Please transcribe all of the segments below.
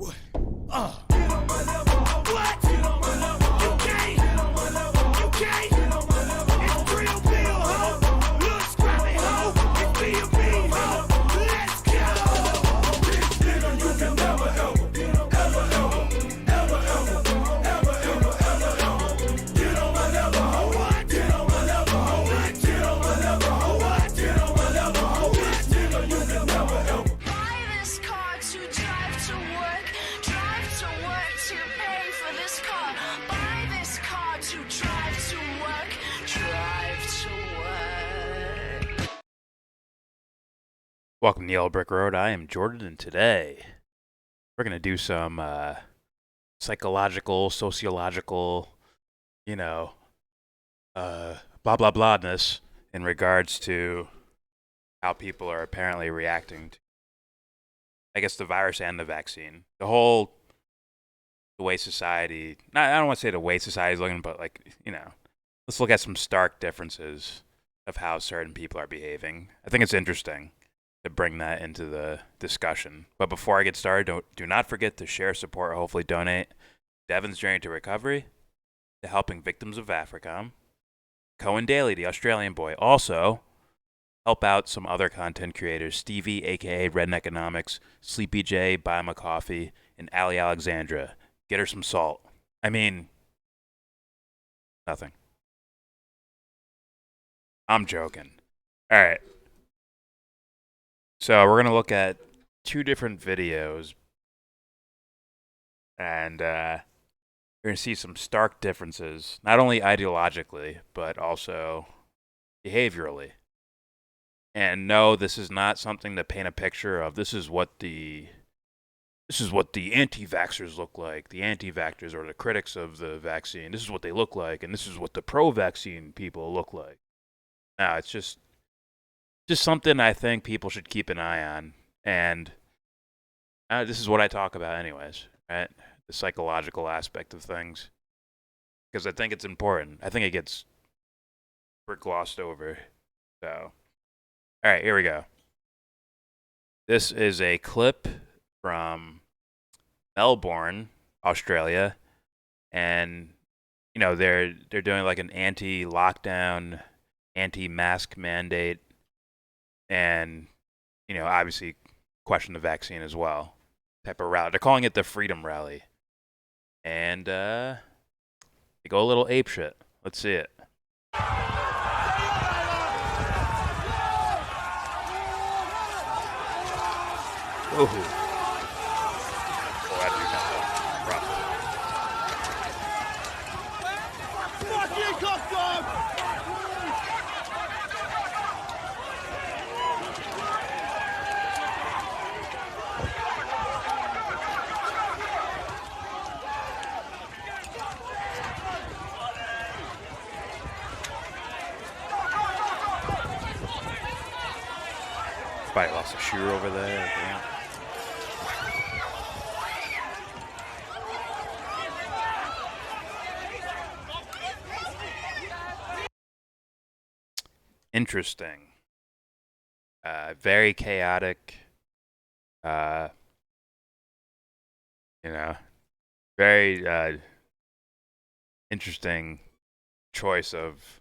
What? Get on my level. What? Get on my level. You can't. Get on my level. You can't. Get on my level. It's real deal, ho. Look scrappy, ho. It's B&B, ho. Let's go. This nigga you can never ever, ever, ever, ever, ever, ever, ever. Get on my level, ho. What? Get on my level, ho. What? Get on my level, ho. What? Get on my level, ho. This nigga you can never ever. Buy this car to drive to work to pay for this car. Buy this car to drive to work. Welcome to YellBRo. I am Jordan, and today we're going to do some psychological, sociological, blah, blah, blahness in regards to how people are apparently reacting to, I guess, the virus and the vaccine. The way society, I don't want to say the way society is looking, but let's look at some stark differences of how certain people are behaving. I think it's interesting to bring that into the discussion. But before I get started, do not forget to share, support, or hopefully donate Devon's journey to recovery, to helping victims of Africom, Cohen Daly, the Australian boy. Also, help out some other content creators, Stevie, a.k.a. Redneck Economics, Sleepy J, Buy My Coffee, and Ali Alexandra. Get her some salt. I mean, nothing. I'm joking. All right. So we're going to look at two different videos, and we're going to see some stark differences, not only ideologically, but also behaviorally. And no, this is not something to paint a picture of this is what the anti-vaxxers look like. The anti-vaxxers are the critics of the vaccine. This is what they look like, and this is what the pro-vaccine people look like. No, it's just something I think people should keep an eye on. And this is what I talk about anyways, right? The psychological aspect of things. Because I think it's important. I think it gets glossed over. So, all right, here we go. This is a clip from Melbourne, Australia, and they're doing like an anti-lockdown, anti-mask mandate, and obviously question the vaccine as well. Type of rally. They're calling it the Freedom Rally, and they go a little apeshit. Let's see it. Oh. Somebody lost a shoe over there. Damn. Interesting. Very chaotic. Very interesting choice of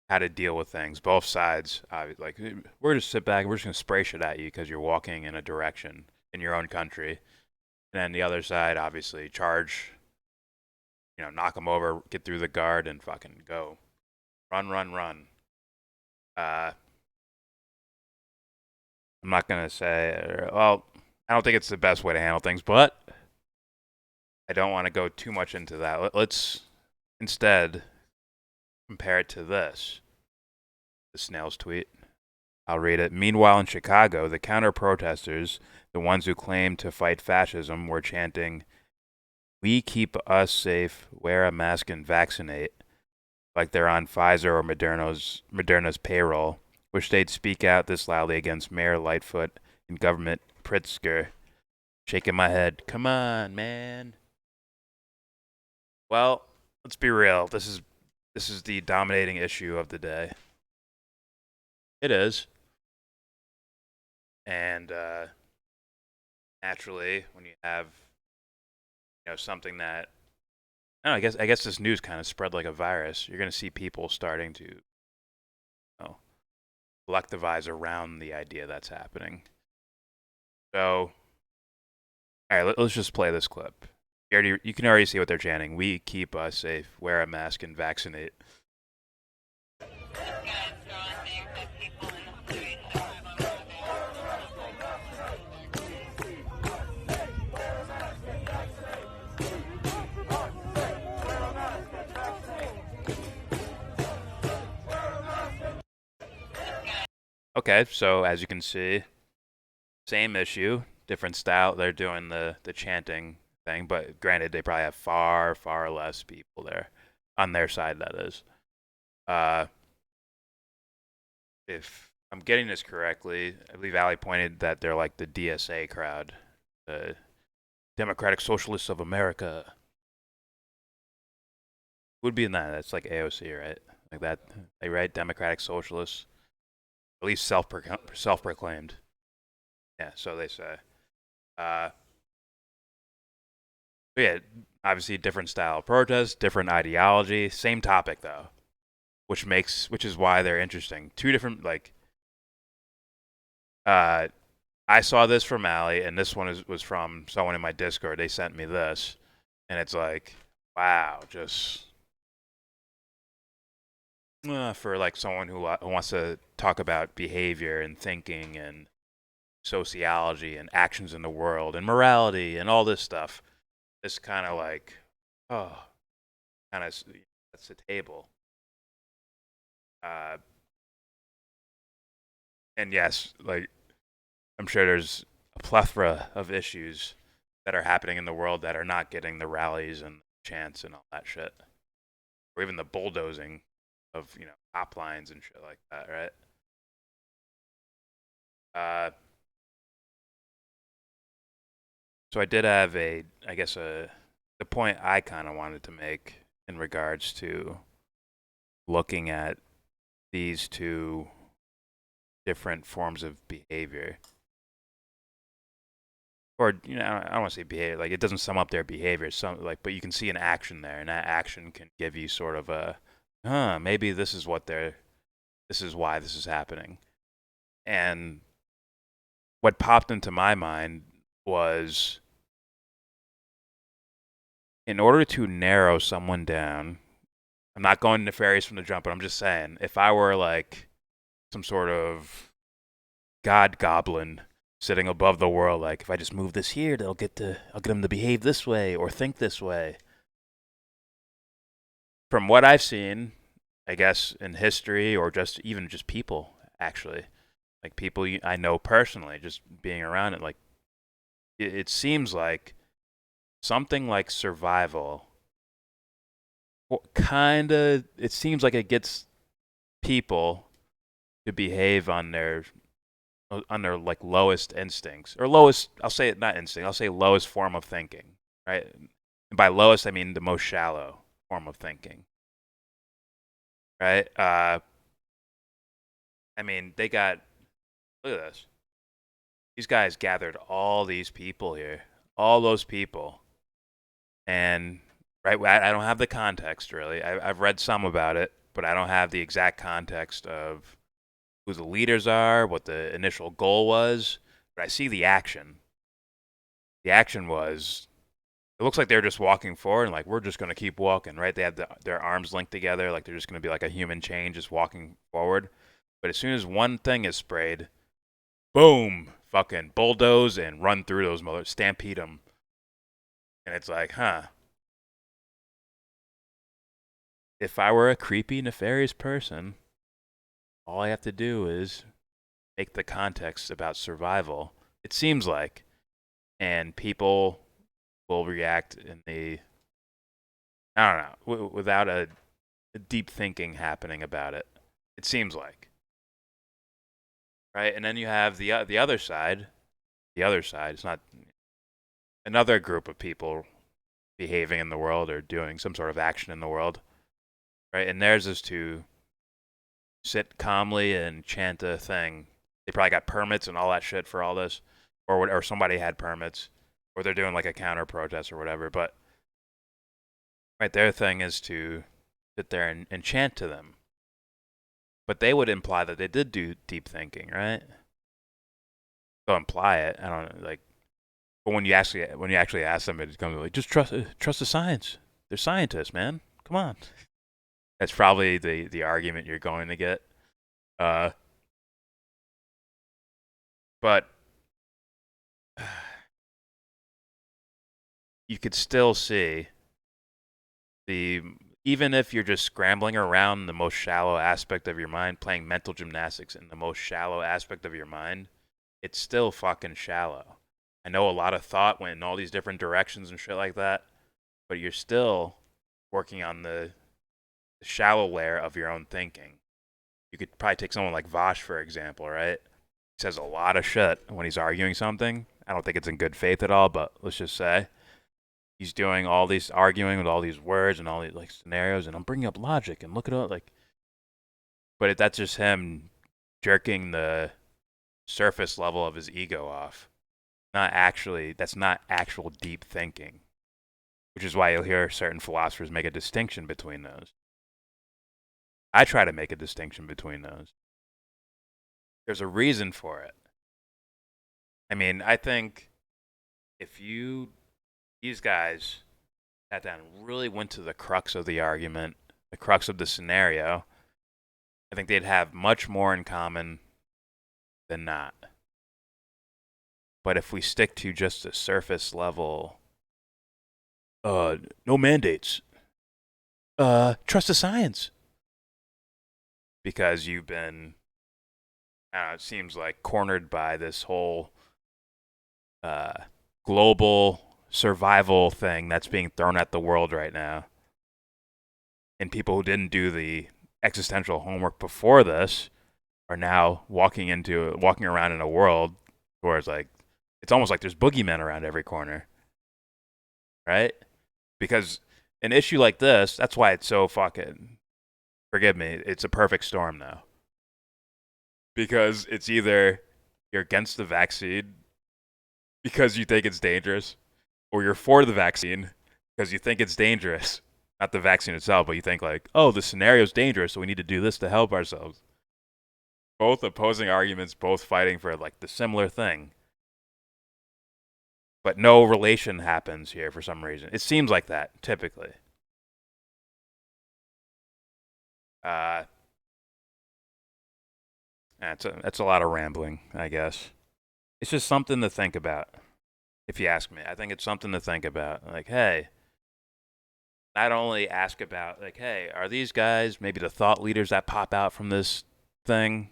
how to deal with things. Both sides, like, we're just sit back, we're just gonna spray shit at you because you're walking in a direction in your own country. And then the other side, obviously, charge, knock them over, get through the guard, and fucking go. Run. I'm not going to say, well, I don't think it's the best way to handle things, but I don't want to go too much into that. Let's instead compare it to this. The snail's tweet. I'll read it. Meanwhile, in Chicago, the counter-protesters, the ones who claim to fight fascism, were chanting, "We keep us safe, wear a mask and vaccinate," like they're on Pfizer or Moderna's payroll. Wish they'd speak out this loudly against Mayor Lightfoot and Government Pritzker. Shaking my head. Come on, man. Well, let's be real. This is the dominating issue of the day. It is. And naturally, when you have something that I don't know, I guess this news kind of spread like a virus. You're going to see people starting to know, collectivize around the idea that's happening. So, all right, let's just play this clip. You can already see what they're chanting. We keep us safe. Wear a mask and vaccinate. Okay, so as you can see, same issue, different style. They're doing the chanting thing, but granted, they probably have far less people there on their side. That is, uh, if I'm getting this correctly, I believe Ali pointed that they're like the DSA crowd, the Democratic Socialists of America. Would be in that. That's like AOC, right? Like that. They right? Democratic Socialists, at least self-proclaimed. Yeah, so they say. But yeah, obviously different style of protest, different ideology, same topic though, which is why they're interesting. Two different I saw this from Ali, and this one was from someone in my Discord. They sent me this, and it's like, wow, just for like someone who wants to talk about behavior and thinking and sociology and actions in the world and morality and all this stuff. This kind of like, oh, kind of that's the table. Uh, and yes, like I'm sure there's a plethora of issues that are happening in the world that are not getting the rallies and chants and all that shit, or even the bulldozing of top lines and shit like that, right? So I did have I guess the point I kind of wanted to make in regards to looking at these two different forms of behavior. Or I don't want to say behavior, like it doesn't sum up their behavior, but you can see an action there, and that action can give you sort of maybe this is why this is happening. And what popped into my mind was, in order to narrow someone down, I'm not going nefarious from the jump, but I'm just saying, if I were like some sort of god goblin sitting above the world, like if I just move this here, I'll get them to behave this way or think this way. From what I've seen, I guess in history or even just people, actually, like people I know personally, just being around it, like it seems like something like survival. It seems like it gets people to behave on their like lowest instincts or lowest. I'll say it not instinct. I'll say lowest form of thinking, right? And by lowest, I mean the most shallow form of thinking, right? I mean they got. Look at this. These guys gathered all these people here, all those people, and right. I don't have the context really. I've read some about it, but I don't have the exact context of who the leaders are, what the initial goal was. But I see the action. The action was, it looks like they're just walking forward and like, we're just going to keep walking, right? They have their arms linked together, like they're just going to be like a human chain just walking forward. But as soon as one thing is sprayed, boom, fucking bulldoze and run through those mothers, stampede them. And it's like, if I were a creepy, nefarious person, all I have to do is make the context about survival, it seems like, and people will react in I don't know, without a deep thinking happening about it. It seems like, right? And then you have the other side. The other side is not another group of people behaving in the world or doing some sort of action in the world, right? And theirs is to sit calmly and chant a thing. They probably got permits and all that shit for all this, or somebody had permits, or they're doing like a counter protest or whatever. But right, their thing is to sit there and chant to them. But they would imply that they did do deep thinking, right? They'll imply it. I don't know, like, but when you actually ask them, it comes like, just trust the science. They're scientists, man. Come on. That's probably the argument you're going to get. But you could still see even if you're just scrambling around the most shallow aspect of your mind, playing mental gymnastics in the most shallow aspect of your mind, it's still fucking shallow. I know a lot of thought went in all these different directions and shit like that, but you're still working on the shallow layer of your own thinking. You could probably take someone like Vosh, for example, right? He says a lot of shit when he's arguing something. I don't think it's in good faith at all, but let's just say he's doing all these arguing with all these words and all these like scenarios, and I'm bringing up logic and look at all like, but that's just him jerking the surface level of his ego off. That's not actual deep thinking, which is why you'll hear certain philosophers make a distinction between those. I try to make a distinction between those. There's a reason for it. I mean, I think if these guys sat down and really went to the crux of the argument, the crux of the scenario, I think they'd have much more in common than not. But if we stick to just the surface level, no mandates, trust the science, because you've been, it seems like, cornered by this whole global survival thing that's being thrown at the world right now. And people who didn't do the existential homework before this are now walking around in a world where it's almost like there's boogeymen around every corner, right? Because an issue like this, that's why it's so fucking, forgive me, it's a perfect storm now. Because it's either you're against the vaccine because you think it's dangerous, or you're for the vaccine because you think it's dangerous. Not the vaccine itself, but you think like, oh, the scenario's dangerous, so we need to do this to help ourselves. Both opposing arguments, both fighting for like the similar thing. But no relation happens here for some reason. It seems like that, typically. That's a lot of rambling, I guess. It's just something to think about, if you ask me. I think it's something to think about. Like, hey, not only ask about, like, hey, are these guys maybe the thought leaders that pop out from this thing?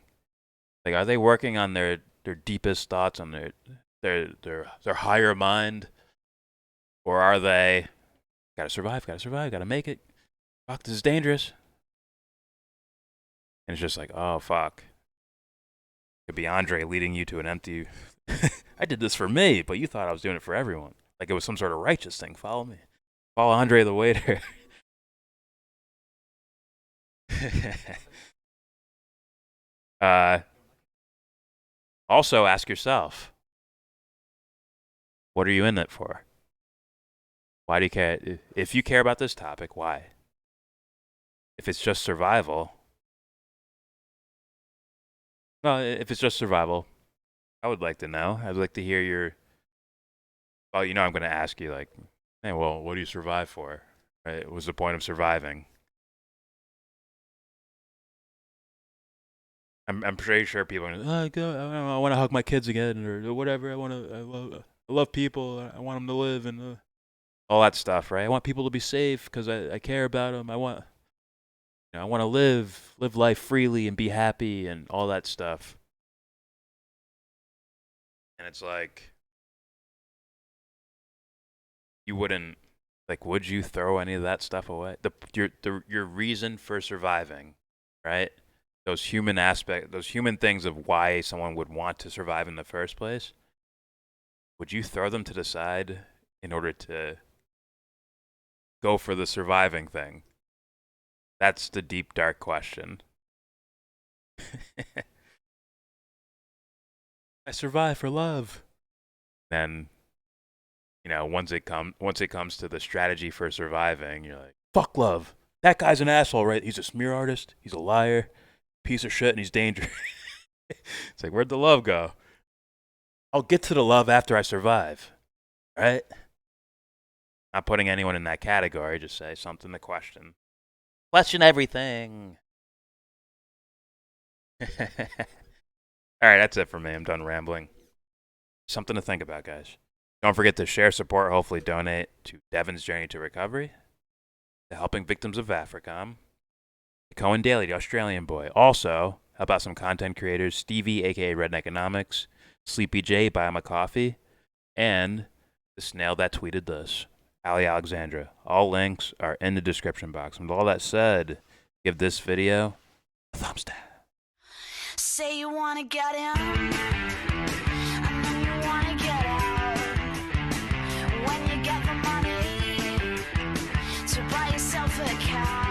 Like, are they working on their deepest thoughts, on their higher mind? Or are they, gotta survive, gotta make it. Fuck, this is dangerous. And it's just like, oh, fuck. Could be Andre leading you to an empty, I did this for me, but you thought I was doing it for everyone. Like it was some sort of righteous thing. Follow me. Follow Andre the waiter. Also, ask yourself, what are you in it for? Why do you care? If you care about this topic, why? If it's just survival, no, if it's just survival, I would like to know. I'd like to hear your, well, I'm going to ask you, like, hey, well, what do you survive for? Right? What was the point of surviving? I'm pretty sure people are going to, I want to hug my kids again or whatever. I love people. I want them to live and all that stuff, right? I want people to be safe because I care about them. I want to live life freely and be happy and all that stuff. And it's like, you wouldn't, like, would you throw any of that stuff away? Your reason for surviving, right? Those human things of why someone would want to survive in the first place, would you throw them to the side in order to go for the surviving thing? That's the deep, dark question. I survive for love. Then, once it comes to the strategy for surviving, you're like, fuck love. That guy's an asshole, right? He's a smear artist. He's a liar, piece of shit, and he's dangerous. It's like, where'd the love go? I'll get to the love after I survive, right? Not putting anyone in that category. Just say something to question. Question everything. All right, that's it for me. I'm done rambling. Something to think about, guys. Don't forget to share, support, hopefully donate to Devon's Journey to Recovery, to helping victims of Africom, to Cohen Daly, the Australian boy. Also, help out some content creators, Stevie, a.k.a. Redneck Economics, Sleepy J, Buy Him a Coffee, and the snail that tweeted this, Ali Alexandra. All links are in the description box. And with all that said, give this video a thumbs down. Say you wanna get in, and then you wanna get out. When you get the money to buy yourself a car.